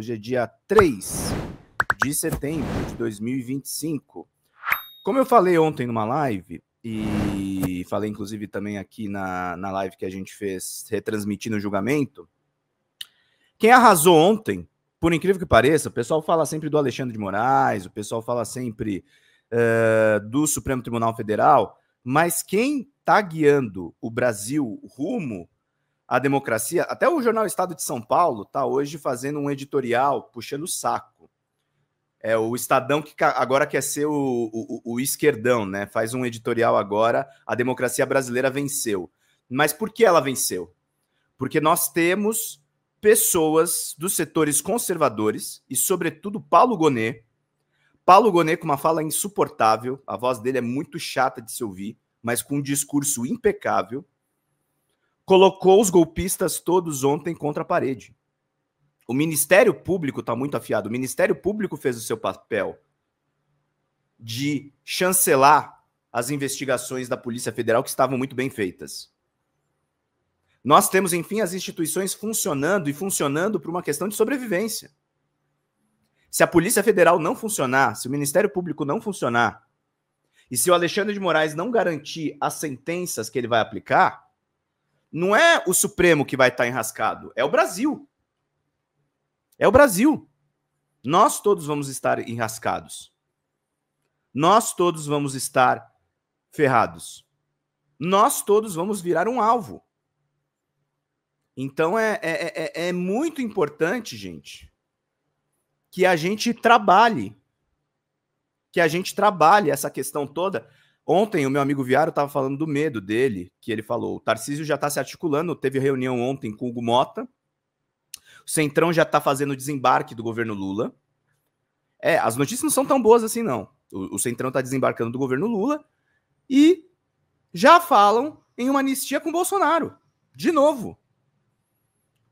Hoje é dia 3 de setembro de 2025. Como eu falei ontem numa live, e falei inclusive também aqui na live que a gente fez retransmitindo o julgamento, quem arrasou ontem, por incrível que pareça, o pessoal fala sempre do Alexandre de Moraes, o pessoal fala sempre do Supremo Tribunal Federal, mas quem está guiando o Brasil rumo à democracia, até o jornal Estado de São Paulo está hoje fazendo um editorial puxando o saco. É o Estadão que agora quer ser o esquerdão, né? Faz um editorial agora, a democracia brasileira venceu. Mas por que ela venceu? Porque nós temos pessoas dos setores conservadores, e sobretudo Paulo Gonet com uma fala insuportável, a voz dele é muito chata de se ouvir, mas com um discurso impecável, colocou os golpistas todos ontem contra a parede. O Ministério Público está muito afiado. O Ministério Público fez o seu papel de chancelar as investigações da Polícia Federal que estavam muito bem feitas. Nós temos, enfim, as instituições funcionando e funcionando por uma questão de sobrevivência. Se a Polícia Federal não funcionar, se o Ministério Público não funcionar, e se o Alexandre de Moraes não garantir as sentenças que ele vai aplicar, não é o Supremo que vai estar enrascado, é o Brasil. É o Brasil. Nós todos vamos estar enrascados. Nós todos vamos estar ferrados. Nós todos vamos virar um alvo. Então é muito importante, gente, que a gente trabalhe. Que a gente trabalhe essa questão toda. Ontem, o meu amigo Viário estava falando do medo dele, que ele falou, o Tarcísio já está se articulando, teve reunião ontem com o Hugo Mota, o Centrão já está fazendo o desembarque do governo Lula. As notícias não são tão boas assim, não. O Centrão está desembarcando do governo Lula e já falam em uma anistia com o Bolsonaro. De novo.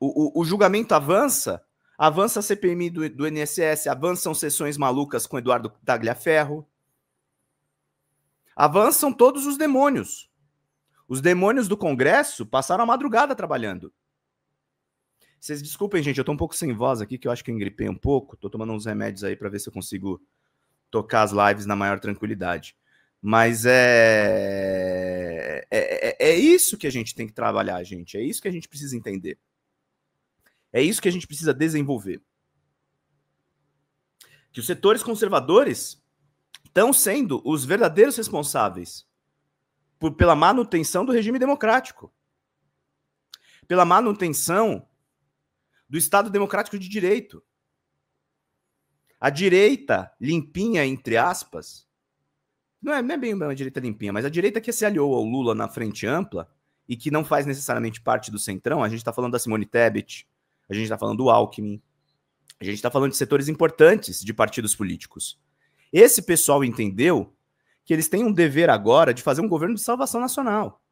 O julgamento avança a CPMI do INSS, avançam sessões malucas com Eduardo Tagliaferro, avançam todos os demônios. Os demônios do Congresso passaram a madrugada trabalhando. Vocês desculpem, gente, eu tô um pouco sem voz aqui, que eu acho que eu engripei um pouco. Tô tomando uns remédios aí para ver se eu consigo tocar as lives na maior tranquilidade. Mas é isso que a gente tem que trabalhar, gente. É isso que a gente precisa entender. É isso que a gente precisa desenvolver. Que os setores conservadores estão sendo os verdadeiros responsáveis pela manutenção do regime democrático, pela manutenção do Estado democrático de direito. A direita limpinha, entre aspas, não é bem uma direita limpinha, mas a direita que se aliou ao Lula na frente ampla e que não faz necessariamente parte do Centrão, a gente está falando da Simone Tebet, a gente está falando do Alckmin, a gente está falando de setores importantes de partidos políticos. Esse pessoal entendeu que eles têm um dever agora de fazer um governo de salvação nacional,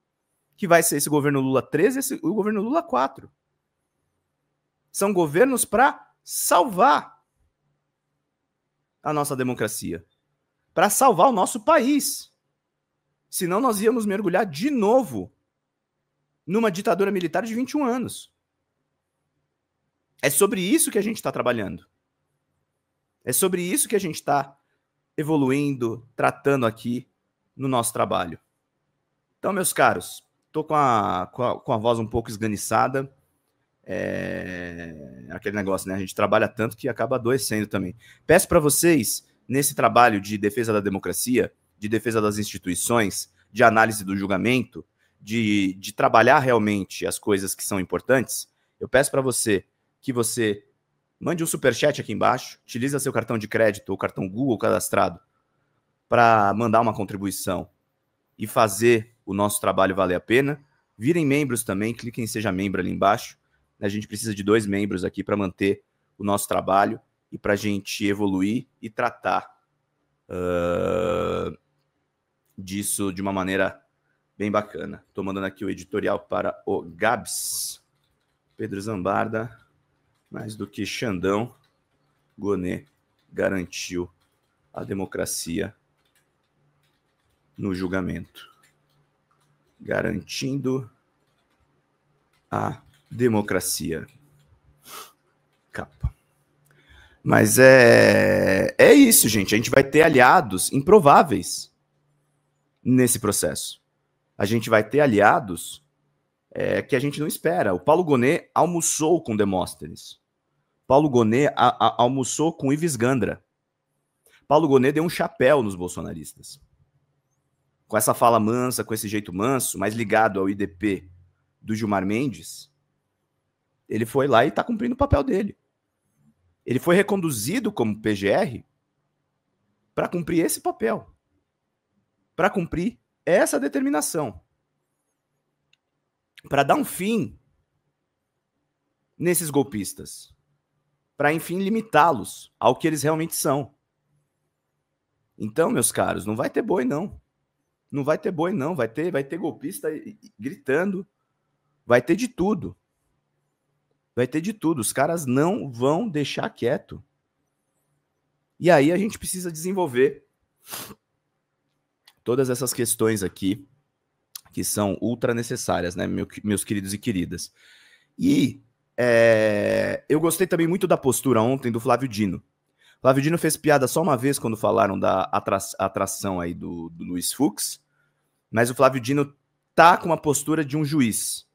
que vai ser esse governo Lula 13 e o governo Lula 4. São governos para salvar a nossa democracia, para salvar o nosso país. Senão nós íamos mergulhar de novo numa ditadura militar de 21 anos. É sobre isso que a gente está trabalhando. É sobre isso que a gente está evoluindo, tratando aqui no nosso trabalho. Então, meus caros, estou com a voz um pouco esganiçada. Aquele negócio, né? A gente trabalha tanto que acaba adoecendo também. Peço para vocês, nesse trabalho de defesa da democracia, de defesa das instituições, de análise do julgamento, de trabalhar realmente as coisas que são importantes, eu peço para você que você mande um superchat aqui embaixo, utiliza seu cartão de crédito ou cartão Google cadastrado para mandar uma contribuição e fazer o nosso trabalho valer a pena. Virem membros também, cliquem em Seja Membro ali embaixo. A gente precisa de 2 membros aqui para manter o nosso trabalho e para a gente evoluir e tratar disso de uma maneira bem bacana. Estou mandando aqui o editorial para o Gabs. Pedro Zambarda, mais do que Xandão, Gonet garantiu a democracia no julgamento. Garantindo a democracia. Capa. Mas é isso, gente. A gente vai ter aliados improváveis nesse processo. A gente vai ter aliados que a gente não espera. O Paulo Gonet almoçou com Demóstenes. Paulo Gonet almoçou com Ives Gandra. Paulo Gonet deu um chapéu nos bolsonaristas. Com essa fala mansa, com esse jeito manso, mais ligado ao IDP do Gilmar Mendes, ele foi lá e está cumprindo o papel dele. Ele foi reconduzido como PGR para cumprir esse papel, para cumprir essa determinação, para dar um fim nesses golpistas, para, enfim, limitá-los ao que eles realmente são. Então, meus caros, não vai ter boi, não. Não vai ter boi, não. Vai ter golpista gritando. Vai ter de tudo. Vai ter de tudo. Os caras não vão deixar quieto. E aí a gente precisa desenvolver todas essas questões aqui que são ultra necessárias, né, meus queridos e queridas. E eu gostei também muito da postura ontem do Flávio Dino. Flávio Dino fez piada só uma vez quando falaram da atração aí do Luiz Fux, mas o Flávio Dino tá com uma postura de um juiz.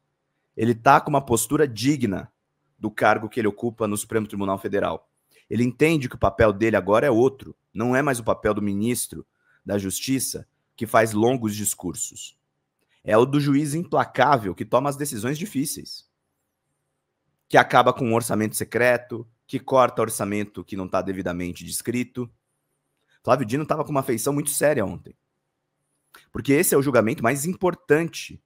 Ele tá com uma postura digna do cargo que ele ocupa no Supremo Tribunal Federal. Ele entende que o papel dele agora é outro. Não é mais o papel do ministro da Justiça que faz longos discursos. É o do juiz implacável que toma as decisões difíceis. Que acaba com um orçamento secreto, que corta orçamento que não está devidamente descrito. Flávio Dino estava com uma feição muito séria ontem. Porque esse é o julgamento mais importante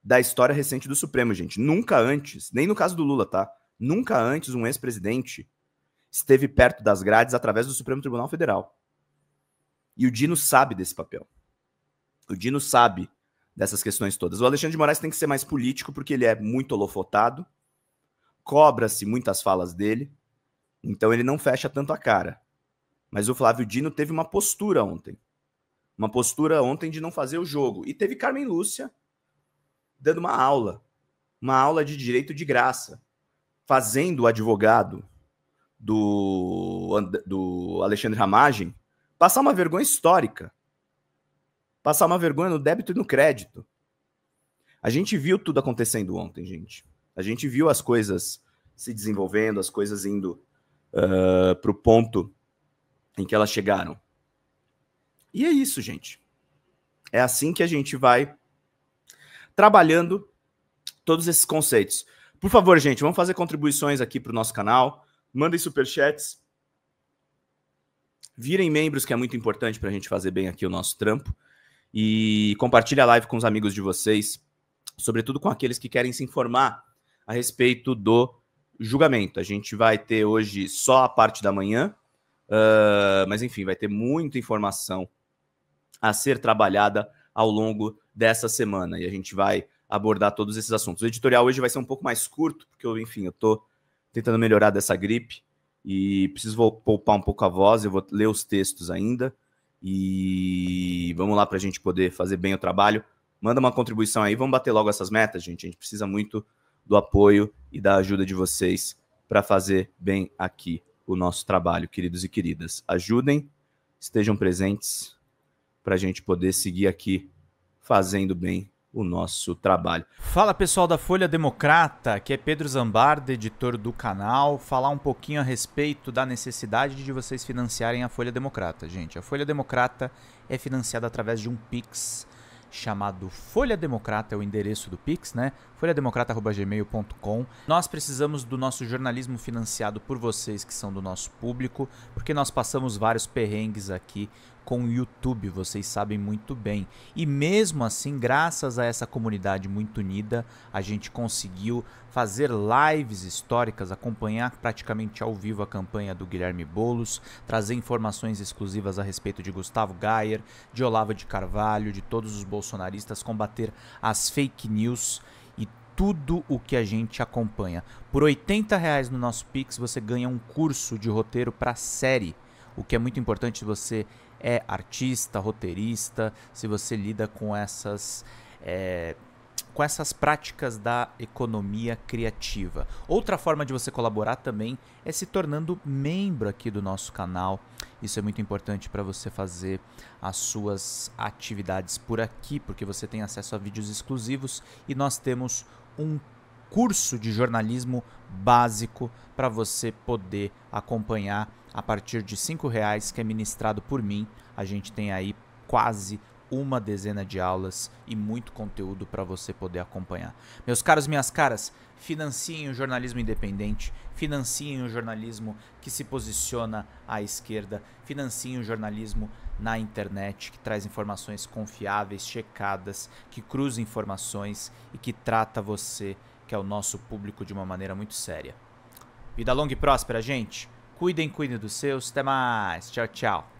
da história recente do Supremo, gente. Nunca antes, nem no caso do Lula, tá? Nunca antes um ex-presidente esteve perto das grades através do Supremo Tribunal Federal. E o Dino sabe desse papel. O Dino sabe dessas questões todas. O Alexandre de Moraes tem que ser mais político porque ele é muito holofotado, cobra-se muitas falas dele, então ele não fecha tanto a cara. Mas o Flávio Dino teve uma postura ontem. Uma postura ontem de não fazer o jogo. E teve Carmen Lúcia dando uma aula de direito de graça, fazendo o advogado do Alexandre Ramagem passar uma vergonha histórica, passar uma vergonha no débito e no crédito. A gente viu tudo acontecendo ontem, gente. A gente viu as coisas se desenvolvendo, as coisas indo para o ponto em que elas chegaram. E é isso, gente. É assim que a gente vai trabalhando todos esses conceitos. Por favor, gente, vamos fazer contribuições aqui para o nosso canal. Mandem superchats. Virem membros, que é muito importante para a gente fazer bem aqui o nosso trampo. E compartilhe a live com os amigos de vocês, sobretudo com aqueles que querem se informar a respeito do julgamento. A gente vai ter hoje só a parte da manhã, mas enfim, vai ter muita informação a ser trabalhada ao longo dessa semana. E a gente vai abordar todos esses assuntos. O editorial hoje vai ser um pouco mais curto, porque, enfim, eu estou tentando melhorar dessa gripe e preciso poupar um pouco a voz. Eu vou ler os textos ainda. E vamos lá para a gente poder fazer bem o trabalho. Manda uma contribuição aí, vamos bater logo essas metas, gente. A gente precisa muito do apoio e da ajuda de vocês para fazer bem aqui o nosso trabalho, queridos e queridas. Ajudem, estejam presentes para a gente poder seguir aqui fazendo bem o nosso trabalho. Fala, pessoal da Folha Democrata, aqui é Pedro Zambarda, editor do canal, falar um pouquinho a respeito da necessidade de vocês financiarem a Folha Democrata, gente. A Folha Democrata é financiada através de um Pix chamado Folha Democrata, é o endereço do Pix, né? folhademocrata@gmail.com. Nós precisamos do nosso jornalismo financiado por vocês que são do nosso público, porque nós passamos vários perrengues aqui com o YouTube, vocês sabem muito bem. E mesmo assim, graças a essa comunidade muito unida, a gente conseguiu fazer lives históricas, acompanhar praticamente ao vivo a campanha do Guilherme Boulos, trazer informações exclusivas a respeito de Gustavo Gayer, de Olavo de Carvalho, de todos os bolsonaristas, combater as fake news e tudo o que a gente acompanha. Por R$80 no nosso Pix, você ganha um curso de roteiro para série, o que é muito importante se você é artista, roteirista, se você lida com com essas práticas da economia criativa. Outra forma de você colaborar também é se tornando membro aqui do nosso canal. Isso é muito importante para você fazer as suas atividades por aqui, porque você tem acesso a vídeos exclusivos e nós temos um curso de jornalismo básico para você poder acompanhar a partir de R$5, que é ministrado por mim. A gente tem aí quase uma dezena de aulas e muito conteúdo para você poder acompanhar. Meus caros, minhas caras, financiem o jornalismo independente, financiem o jornalismo que se posiciona à esquerda, financiem o jornalismo na internet, que traz informações confiáveis, checadas, que cruza informações e que trata você, que é o nosso público, de uma maneira muito séria. Vida longa e próspera, gente. Cuidem dos seus. Até mais. Tchau, tchau.